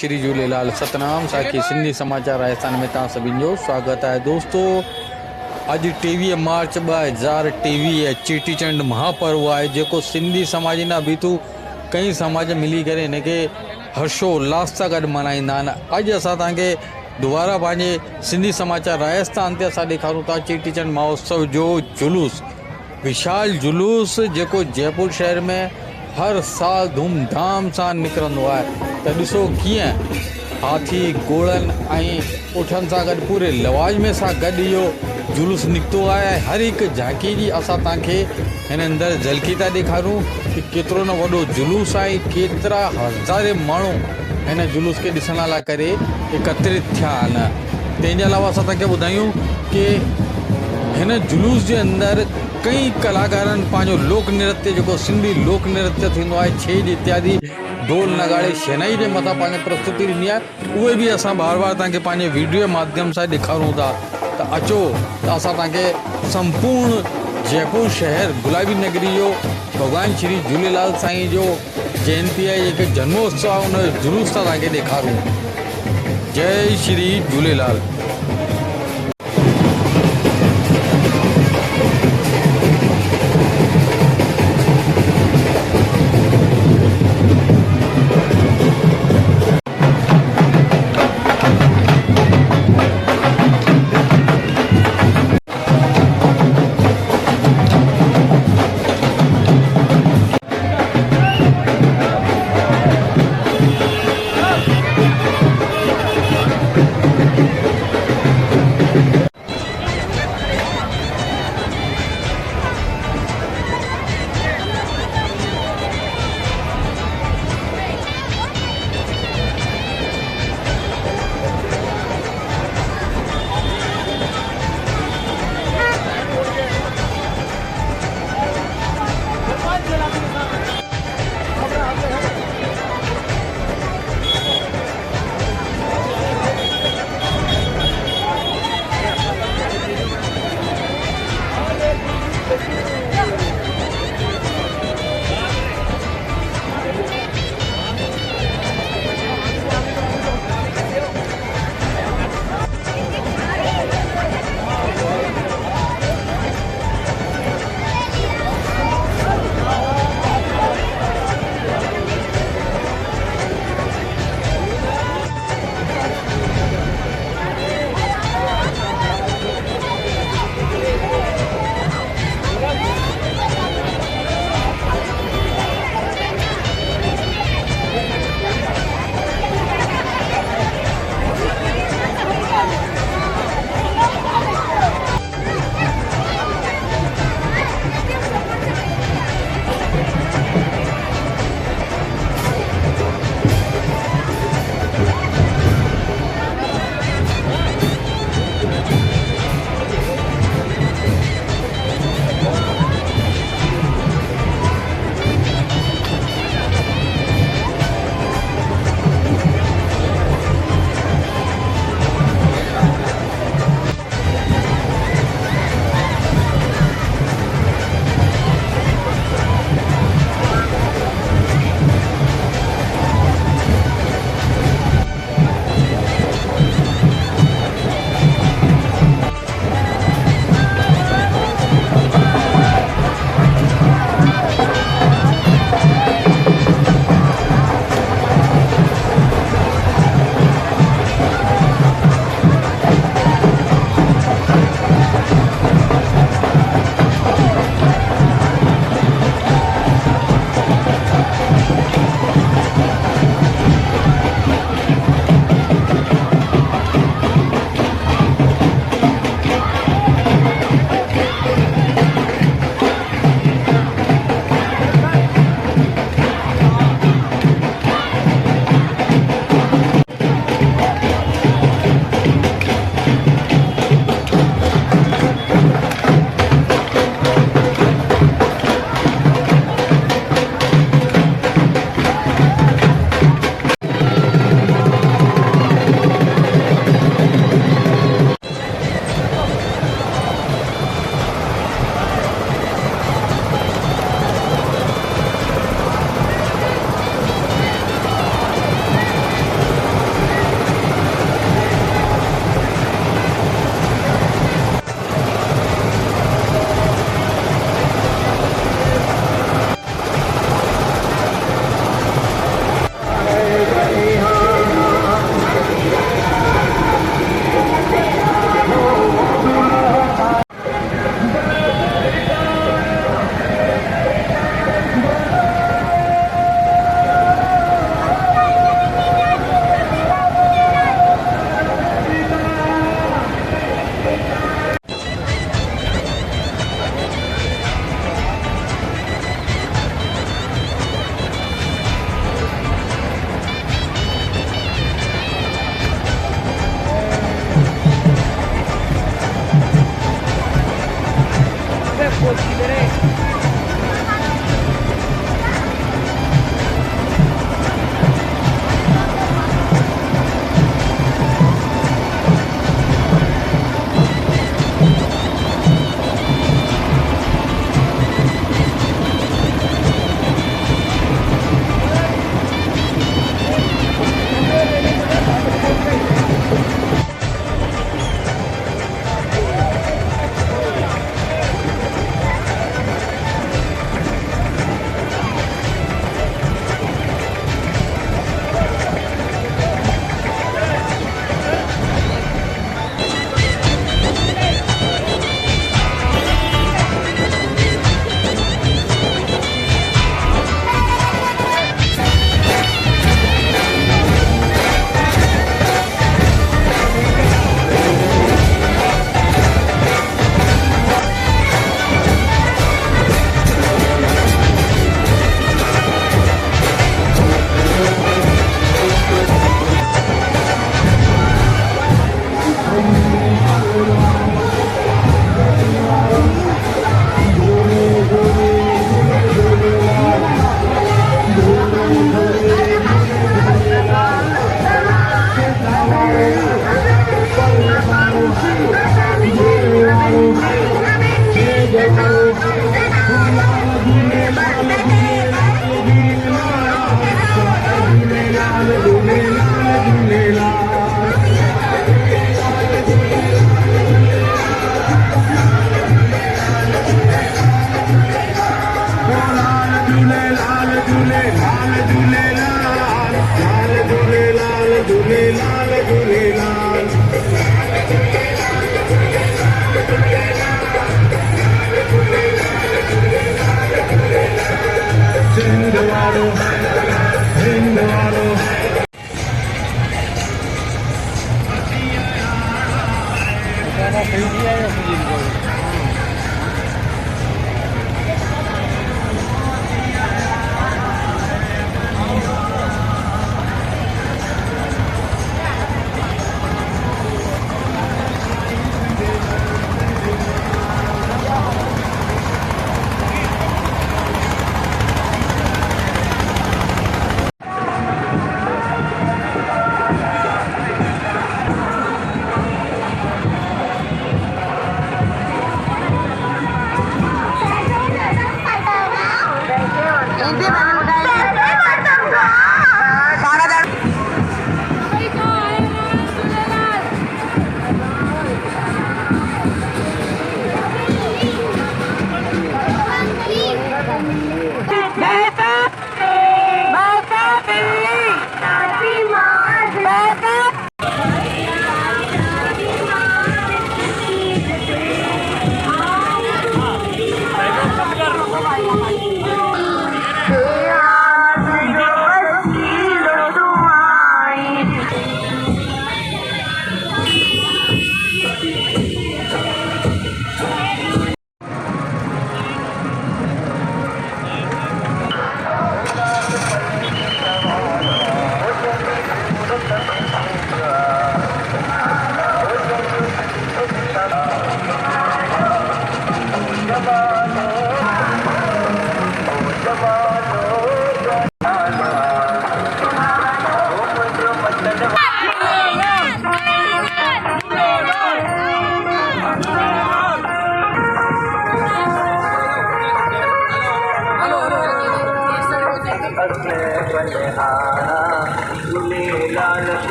श्री झूलेलाल सतनाम साखी सिंधी समाचार राजस्थान में तव्हां सभिनि जो स्वागत है दोस्तों। अॼु 23 मार्च 2023 चेटीचंड महापर्व है जेको सिंधी समाज ना बीतू कई समाज मिली करे हिनखे हर्षोल्लास सां गॾु मल्हाईंदा आहिनि। अॼु असां तव्हांखे दोबारा पंहिंजे सिंधी समाचार राजस्थान ते असां ॾेखारूं था चेटीचंड महोत्सव जो जुलूस, विशाल जुलूस जेको जयपुर शहर में हर साल धूमधाम सां निकिरंदो आहे। त ॾिसो कीअं हाथी घोड़नि ऐं उठनि सां गॾु पूरे लवाज़मे सां गॾु इहो जुलूस निकितो आहे। हर हिकु झांकी जी असां तव्हांखे हिन अंदरि झलकी था ॾेखारूं कि केतिरो न वॾो जुलूस आहे, केतिरा हज़ारे माण्हू हिन जुलूस खे ॾिसण लाइ करे एकत्रित थिया आहिनि। तंहिंजे अलावा असां तव्हांखे ॿुधायूं कि हिन जुलूस जे अंदरि कई कलाकारनि पंहिंजो लोक नृत्य जेको सिंधी लोक नृत्य थींदो आहे, छेज इत्यादि ढोल नगाड़े शहनाई जे मथां पंहिंजी प्रस्तुति ॾिनी आहे। उहे बि असां बार बार तव्हांखे पंहिंजे वीडियो जे माध्यम सां ॾेखारूं था। त अचो त असां तव्हांखे संपूर्ण जयपुर शहर गुलाबी नगरी जो भॻवान श्री झूलेलाल साईं जो जयंती आहे जेके जन्मोत्सव आहे उन जो जुलूस था तव्हांखे ॾेखारूं। जय श्री झूलेलाल।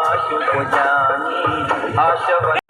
आशु को जानी आशा